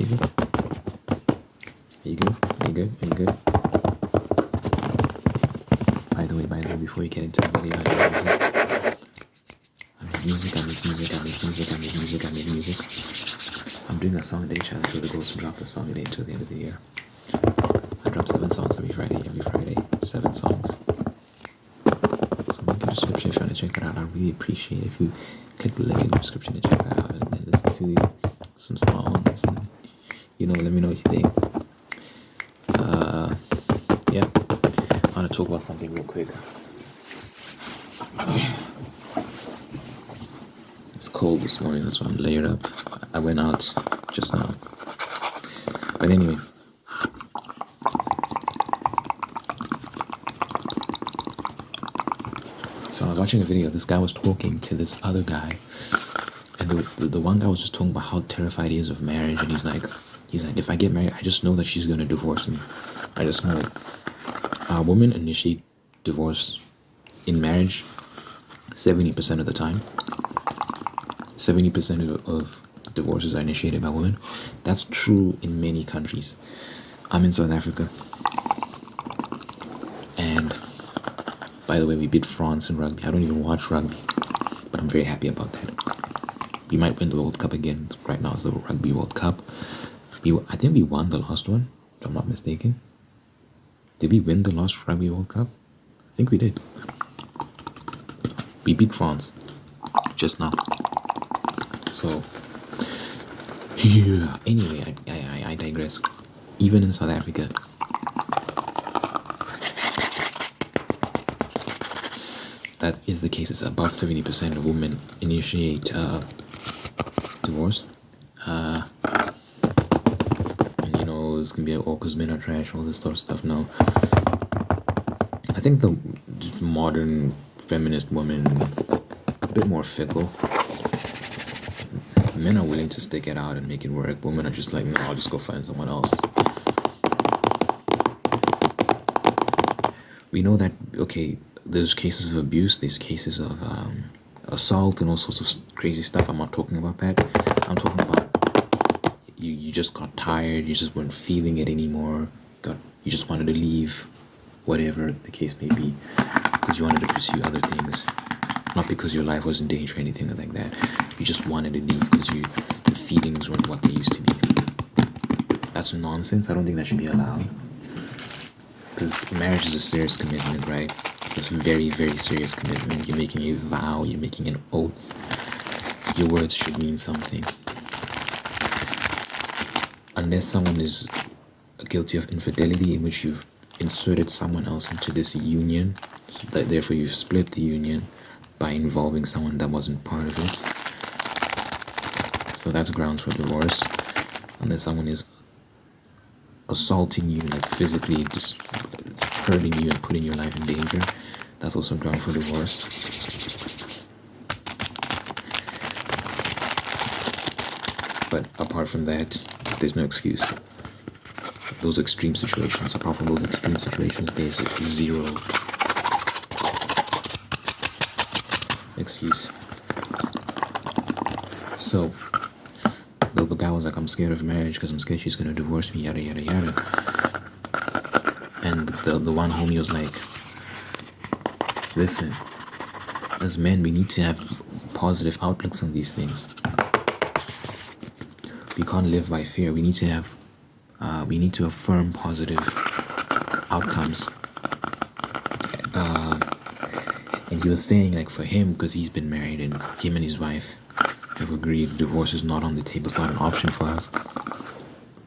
baby? Are you good? Are you good? Are you good? By the way, before you get into the video, I make music. I'm doing a song a day challenge where the goal is to drop a song a day until the end of the year. I drop 7 songs every Friday. 7 songs. So link in the description if you want to check that out. I really appreciate it if you click the link in the description and check that out and listen to some songs and, let me know what you think. Yeah, I want to talk about something real quick. It's cold this morning, that's why I'm layered up. I went out just now. But anyway. So I was watching a video. This guy was talking to this other guy. And the one guy was just talking about how terrified he is of marriage. And he's like, if I get married, I just know that she's going to divorce me. I just know it. Women initiate divorce in marriage 70% of the time. 70% of divorces are initiated by women. That's true in many countries. I'm in South Africa. And by the way, we beat France in rugby. I don't even watch rugby, but I'm very happy about that. We might win the World Cup again. Right now it's the Rugby World Cup. I think we won the last one, if I'm not mistaken. Did we win the last Rugby World Cup? I think we did. We beat France just now. So, yeah. Anyway, I digress. Even in South Africa, that is the case. It's above 70% of women initiate divorce. And it's gonna be all because men are trash, all this sort of stuff. No, I think the modern feminist woman a bit more fickle. Men are willing to stick it out and make it work. Women are just like, no, I'll just go find someone else. We know that, okay, there's cases of abuse, there's cases of assault and all sorts of crazy stuff. I'm not talking about that. I'm talking about you just got tired, you just weren't feeling it anymore, you just wanted to leave, whatever the case may be, because you wanted to pursue other things. Not because your life was in danger or anything like that. You just wanted to leave because your feelings weren't what they used to be. That's nonsense. I don't think that should be allowed. Because marriage is a serious commitment, right? It's a very, very serious commitment. You're making a vow. You're making an oath. Your words should mean something. Unless someone is guilty of infidelity, in which you've inserted someone else into this union, so that therefore you've split the union by involving someone that wasn't part of it. So that's grounds for divorce. Unless someone is assaulting you, like physically just hurting you and putting your life in danger, that's also ground for divorce. But apart from that, there's no excuse. Those extreme situations, apart from those extreme situations, there's zero excuse. So, though the guy was like, I'm scared of marriage because I'm scared she's gonna divorce me, yada yada yada. And the one homie was like, listen, as men, we need to have positive outlooks on these things. We can't live by fear. We need to have, we need to affirm positive outcomes. And he was saying, like, for him, because he's been married and him and his wife have agreed divorce is not on the table, it's not an option for us.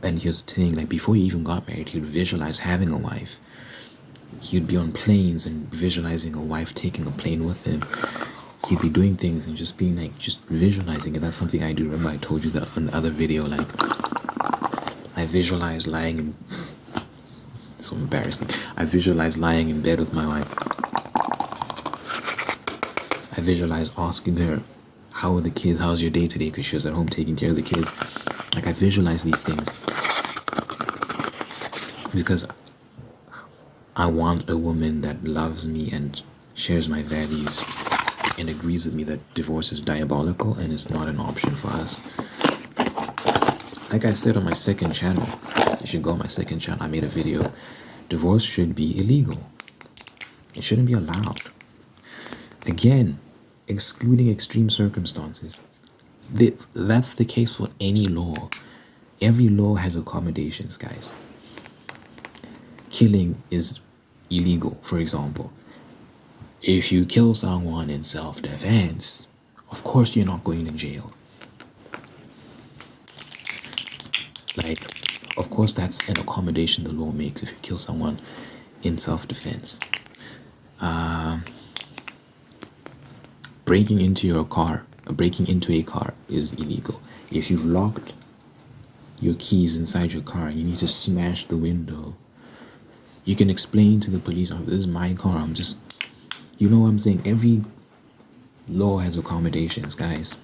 And he was saying, like, before he even got married, he would visualize having a wife. He would be on planes and visualizing a wife taking a plane with him. He'd be doing things and just being like, just visualizing it. That's something I do. Remember I told you that in the other video, like, I visualize lying in, it's so embarrassing. I visualize lying in bed with my wife. I visualize asking her, how are the kids, how's your day today? Because she was at home taking care of the kids. Like, I visualize these things because I want a woman that loves me and shares my values and agrees with me that divorce is diabolical and it's not an option for us. Like I said on my second channel, you should go on my second channel. I made a video. Divorce should be illegal. It shouldn't be allowed. Again, excluding extreme circumstances. That's the case for any law. Every law has accommodations, guys. Killing is illegal, for example. If you kill someone in self-defense, of course you're not going to jail. Like, of course that's an accommodation the law makes if you kill someone in self-defense. Breaking into a car is illegal. If you've locked your keys inside your car and you need to smash the window, you can explain to the police, oh, this is my car, I'm just, you know what I'm saying? Every law has accommodations, guys.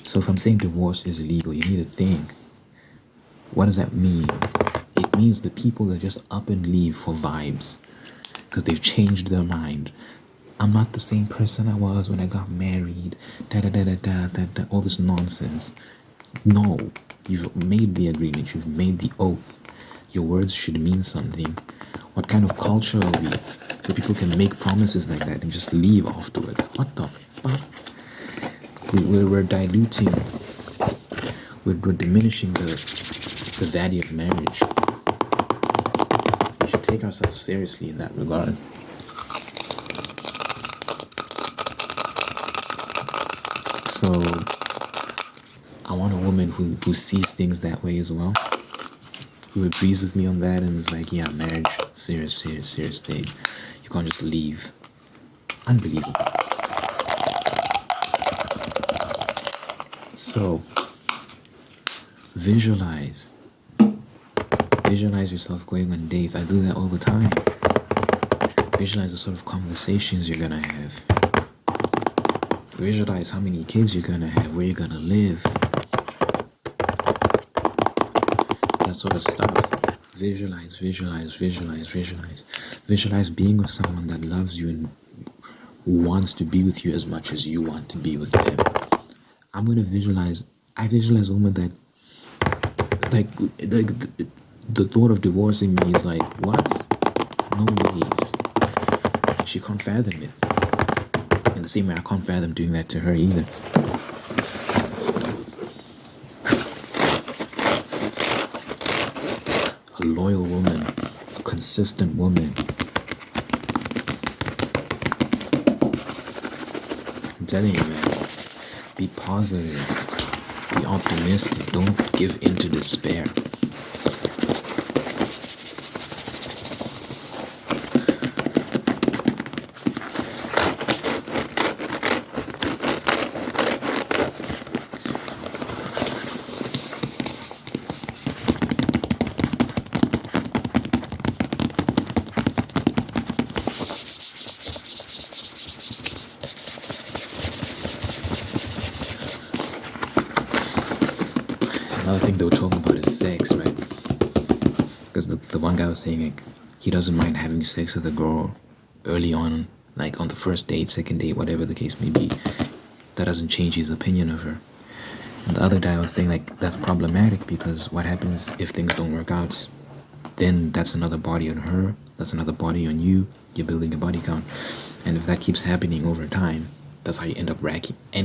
So if I'm saying divorce is illegal, you need to think, what does that mean? It means the people that just up and leave for vibes because they've changed their mind. I'm not the same person I was when I got married, all this nonsense. No, you've made the agreement, you've made the oath. Your words should mean something. What kind of culture are we where people can make promises like that and just leave afterwards? What the fuck? We're diluting, we're diminishing the value of marriage. We should take ourselves seriously in that regard. So I want a woman who sees things that way as well, who agrees with me on that and is like, yeah, marriage, serious thing. You can't just leave. Unbelievable. So visualize yourself going on dates. I do that all the time. Visualize the sort of conversations you're gonna have. Visualize how many kids you're gonna have, where you're gonna live, that sort of stuff. Visualize. Visualize being with someone that loves you and wants to be with you as much as you want to be with them. I visualize a woman that, like the thought of divorcing me is like, what? No ways. She can't fathom it. In the same way I can't fathom doing that to her either. A loyal woman, a consistent woman. I'm telling you, man, be positive, be optimistic, don't give in to despair. Another thing they were talking about is sex, right? Because the one guy was saying, like, he doesn't mind having sex with a girl early on, like on the first date, second date, whatever the case may be. That doesn't change his opinion of her. And the other guy was saying, like, that's problematic because what happens if things don't work out? Then that's another body on her, that's another body on you. You're building a body count. And if that keeps happening over time, that's how you end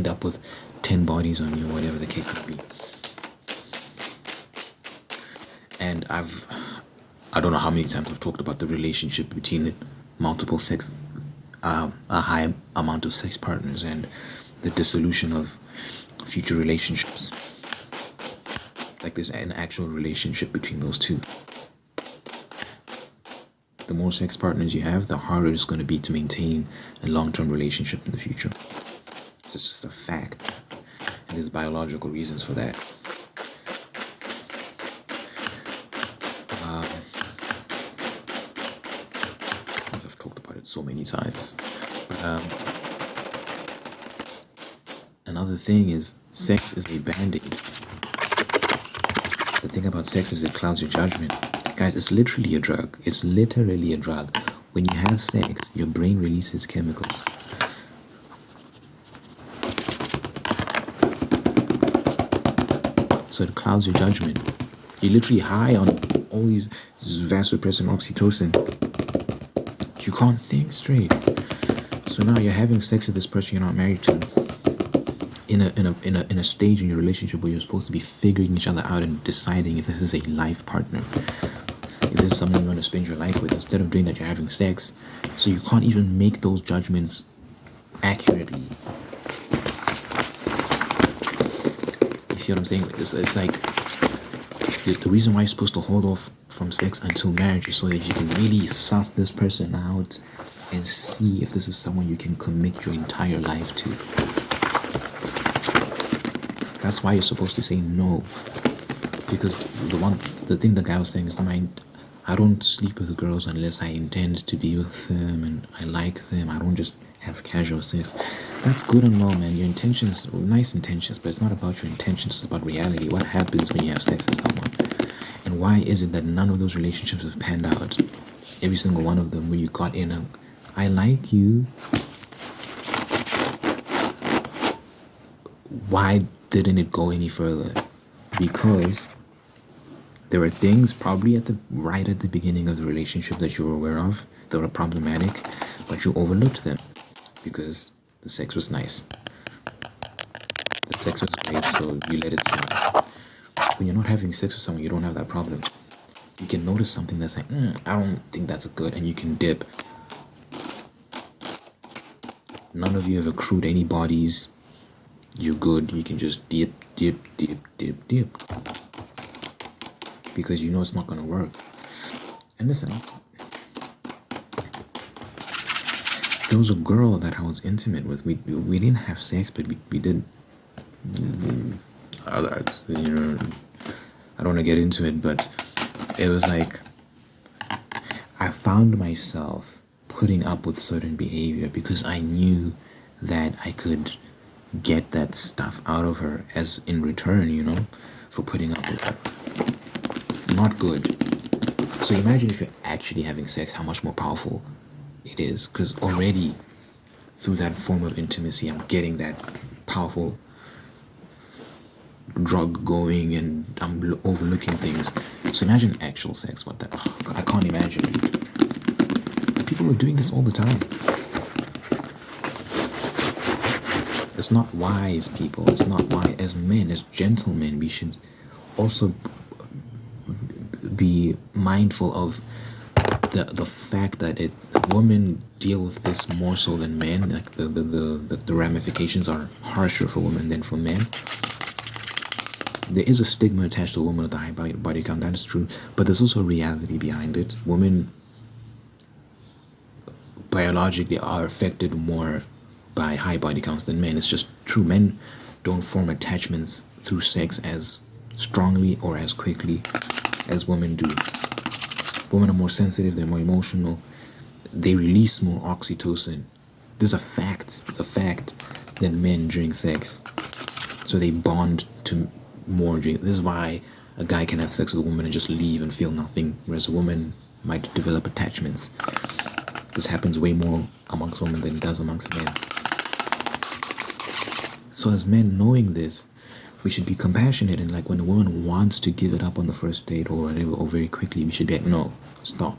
up with 10 bodies on you, whatever the case may be. And I don't know how many times I've talked about the relationship between multiple sex, a high amount of sex partners and the dissolution of future relationships. Like there's an actual relationship between those two. The more sex partners you have, the harder it's going to be to maintain a long-term relationship in the future. It's just a fact. And there's biological reasons for that. I've talked about it so many times. Another thing is sex is a band-aid. The thing about sex is it clouds your judgment. Guys, it's literally a drug. It's literally a drug. When you have sex, your brain releases chemicals. So it clouds your judgment. You're literally high on all these vasopressin, oxytocin. You can't think straight. So now you're having sex with this person you're not married to. In a stage in your relationship where you're supposed to be figuring each other out and deciding if this is a life partner, if this is someone you want to spend your life with. Instead of doing that, you're having sex. So you can't even make those judgments accurately. You see what I'm saying? It's like the reason why you're supposed to hold off from sex until marriage is so that you can really suss this person out and see if this is someone you can commit your entire life to. That's why you're supposed to say no. Because the thing the guy was saying is, I don't sleep with girls unless I intend to be with them and I like them. I don't just have casual sex. That's good and well, man. Your intentions, nice intentions, but it's not about your intentions, it's about reality. What happens when you have sex with someone? And why is it that none of those relationships have panned out? Every single one of them where you got in a, I like you. Why didn't it go any further? Because there were things probably right at the beginning of the relationship that you were aware of that were problematic, but you overlooked them because the sex was nice. The sex was great, so you let it slide. When you're not having sex with someone, you don't have that problem. You can notice something that's like, I don't think that's good, and you can dip. None of you have accrued any bodies. You're good. You can just dip. Because you know it's not going to work. And listen, there was a girl that I was intimate with. We didn't have sex, but we did. I don't want to get into it, but it was like I found myself putting up with certain behavior because I knew that I could get that stuff out of her as in return, for putting up with her. Not good. So imagine if you're actually having sex, how much more powerful it is. Because already through that form of intimacy, I'm getting that powerful drug going and I'm overlooking things. So imagine actual sex. What that? Oh God, I can't imagine. People are doing this all the time. It's not wise, people. It's not wise. As men, as gentlemen, we should also be mindful of the fact that women deal with this more so than men. Like the ramifications are harsher for women than for men. There is a stigma attached to a woman with a high body count, that is true, but there's also a reality behind it. Women biologically are affected more by high body counts than men. It's just true. Men don't form attachments through sex as strongly or as quickly as women do. Women are more sensitive, they're more emotional, they release more oxytocin. This is a fact. It's a fact than men during sex. So they bond to more during. This is why a guy can have sex with a woman and just leave and feel nothing, whereas a woman might develop attachments. This happens way more amongst women than it does amongst men. So as men, knowing this, we should be compassionate, and like when a woman wants to give it up on the first date or whatever, or very quickly, we should be like, no, stop.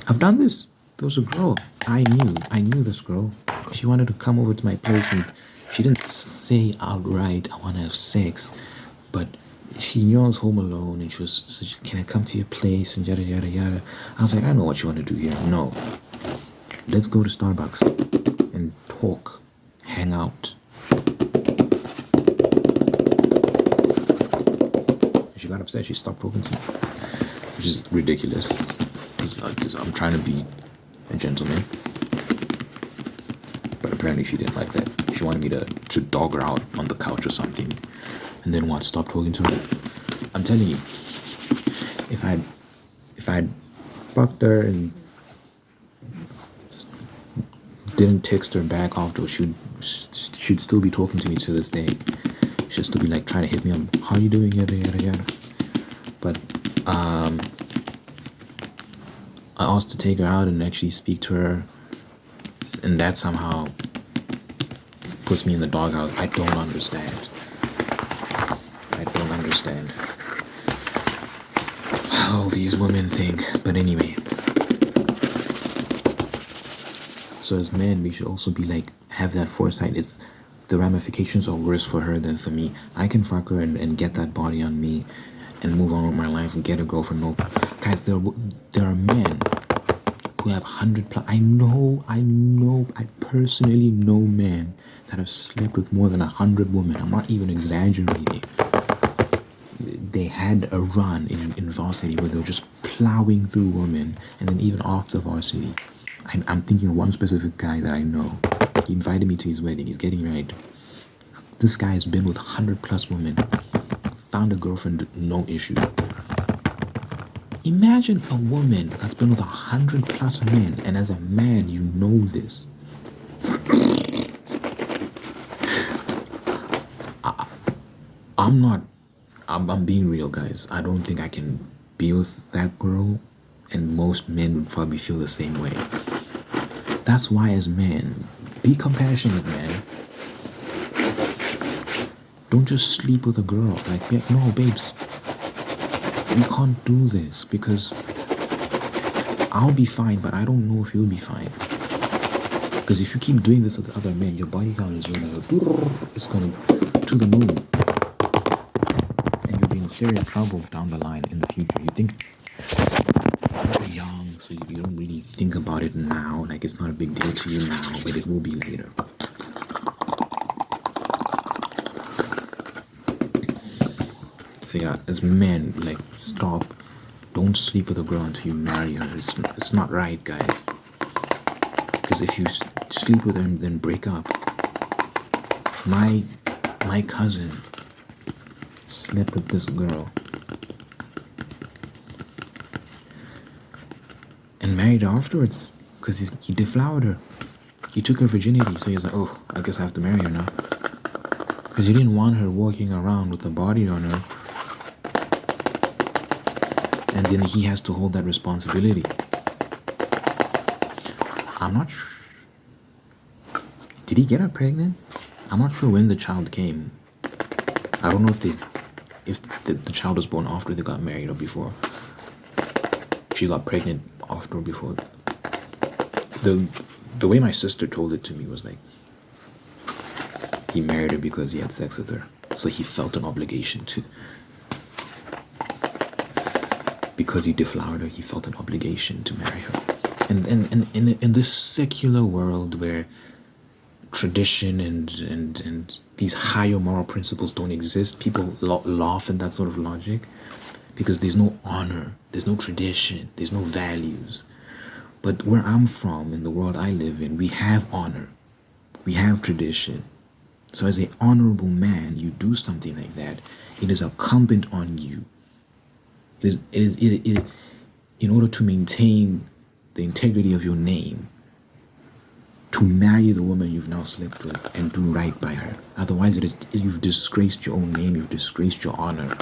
I've done this. There was a girl. I knew this girl. She wanted to come over to my place, and she didn't say outright, I want to have sex, but she knew I was home alone, and she was, can I come to your place, and yada, yada, yada. I was like, I know what you want to do here. No. Let's go to Starbucks and talk, hang out. She got upset. She stopped talking to me, which is ridiculous because I'm trying to be a gentleman. But apparently she didn't like that. She wanted me to dog her out on the couch or something. And then what? Stop talking to her? I'm telling you, if I'd fucked her and didn't text her back afterwards, she'd still be talking to me to this day. She'd still be like trying to hit me up. How you doing? Yada yada yada. But I asked to take her out and actually speak to her, and that somehow puts me in the doghouse. I don't understand. I don't understand how these women think. But anyway, so as men, we should also be like, have that foresight. It's the ramifications are worse for her than for me. I can fuck her and get that body on me and move on with my life and get a girlfriend. No, guys, there are men who have 100+. I personally know men that have slept with more than 100 women. I'm not even exaggerating. They had a run in varsity where they were just plowing through women, and then even after varsity. I'm thinking of one specific guy that I know. He invited me to his wedding. He's getting married. This guy has been with 100+ women. Found a girlfriend, no issue. Imagine a woman that's been with 100+ men, and as a man, you know this. I'm being real, guys. I don't think I can be with that girl, and most men would probably feel the same way. That's why, as men, be compassionate, man. Don't just sleep with a girl. Like, no, babes, we can't do this because I'll be fine, but I don't know if you'll be fine. Because if you keep doing this with other men, your body count is gonna to the moon, and you'll be in serious trouble down the line in the future. You think you're young, so you don't really think about it now. Like, it's not a big deal to you now, but it will be later. So yeah, as men, like, stop. Don't sleep with a girl until you marry her. It's not right, guys. Because if you sleep with her and then break up, my cousin slept with this girl and married her afterwards because he deflowered her. He took her virginity, so he's like, oh, I guess I have to marry her now. Because he didn't want her walking around with a body on her, and then he has to hold that responsibility. I'm not sure. Did he get her pregnant? I'm not sure when the child came. I don't know if the child was born after they got married or before. She got pregnant after or before. The way my sister told it to me was like, he married her because he had sex with her, so he felt an obligation to. Because he deflowered her, he felt an obligation to marry her. And in this secular world where tradition and these higher moral principles don't exist, people laugh at that sort of logic because there's no honor, there's no tradition, there's no values. But where I'm from, in the world I live in, we have honor, we have tradition. So as an honorable man, you do something like that, it is incumbent on you. It is in order to maintain the integrity of your name, to marry the woman you've now slept with and do right by her. Otherwise, you've disgraced your own name, you've disgraced your honor.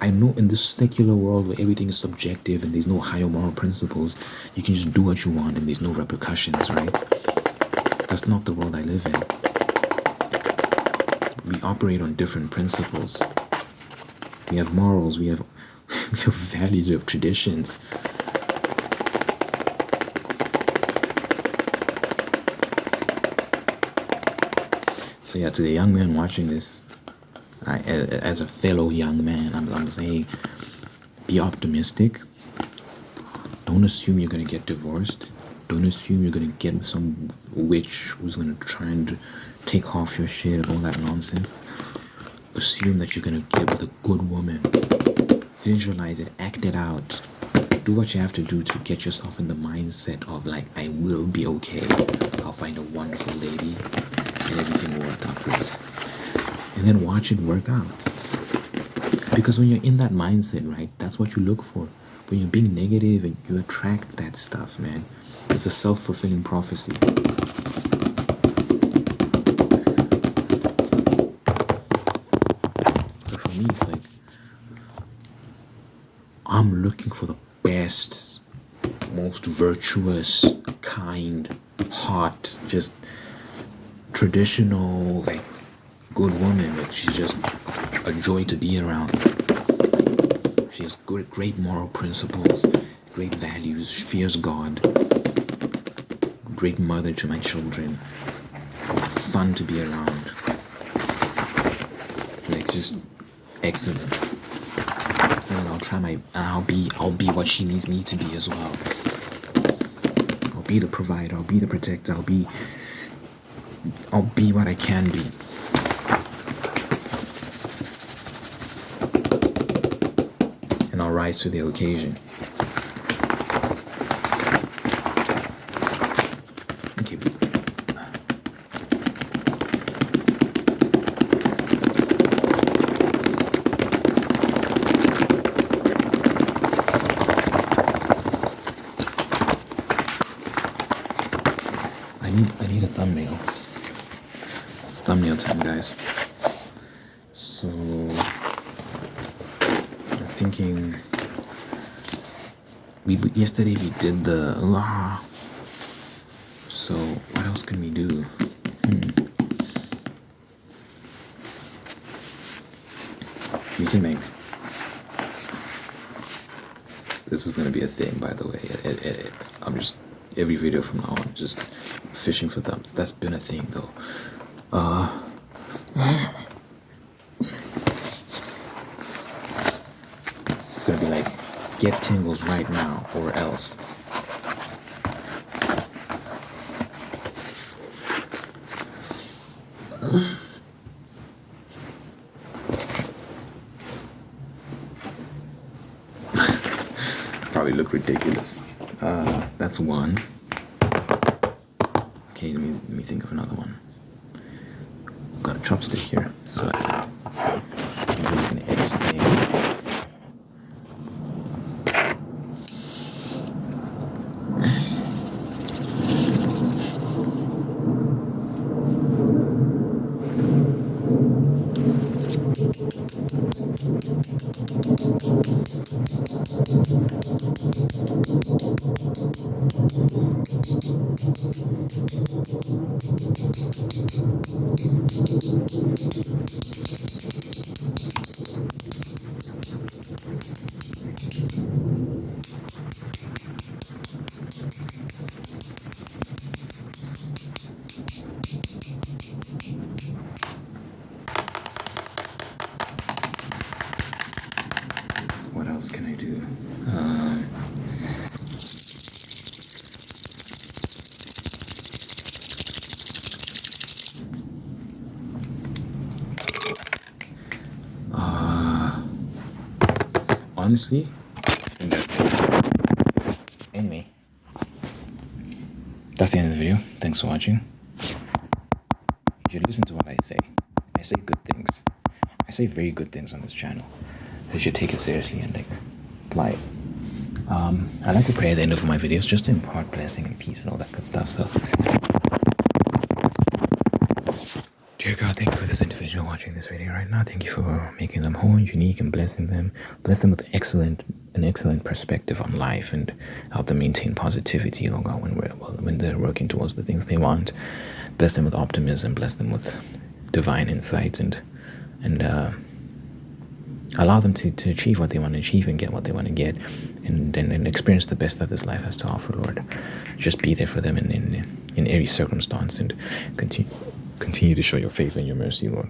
I know in this secular world where everything is subjective and there's no higher moral principles, you can just do what you want and there's no repercussions, right? That's not the world I live in. We operate on different principles. We have morals, we have values, we have traditions. So yeah, to the young man watching this, as a fellow young man, I'm saying, be optimistic. Don't assume you're gonna get divorced. Don't assume you're gonna get some witch who's gonna try and take half your shit and all that nonsense. Assume that you're gonna get with a good woman. Visualize it, act it out. Do what you have to do to get yourself in the mindset of like, I will be okay. I'll find a wonderful lady and everything will work out great. And then watch it work out. Because when you're in that mindset, right, that's what you look for. When you're being negative and you attract that stuff, man. It's a self-fulfilling prophecy. So for me, it's like, I'm looking for the best, most virtuous, kind, hot, just traditional, like, good woman. Like, she's just a joy to be around. She has great moral principles, great values, fears God, great mother to my children, fun to be around, like, just excellent. And I'll try my, I'll be what she needs me to be as well. I'll be the provider, I'll be the protector, I'll be what I can be. And I'll rise to the occasion. Okay. I need a thumbnail. It's thumbnail time, guys. So I'm thinking yesterday we did the so what else can we do? We can make, this is gonna be a thing, by the way. I'm just, every video from now on, just fishing for thumbs. That's been a thing, though. It's gonna be like, get tingles right now, or else. Probably look ridiculous. That's one. Okay, let me think of another one. Got a chopstick here, so maybe we can edge thing. What else can I do? Honestly, and that's it. Anyway, that's the end of the video. Thanks for watching. You should listen to what I say. I say good things. I say very good things on this channel. So you should take it seriously and, like, apply it. I like to pray at the end of my videos just to impart blessing and peace and all that good stuff. So, dear God, thank you for this individual watching this video right now. Thank you for making them whole and unique and blessing them. Bless them with an excellent perspective on life, and help them maintain positivity, Lord God, when they're working towards the things they want. Bless them with optimism. Bless them with divine insight, and allow them to achieve what they want to achieve and get what they want to get, and experience the best that this life has to offer, Lord. Just be there for them in every circumstance, and continue to show your favor and your mercy, Lord.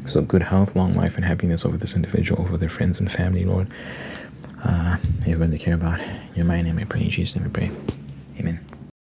So good health, long life, and happiness over this individual, over their friends and family, Lord. Everyone they care about. In my name I pray, in Jesus' name I pray. Amen.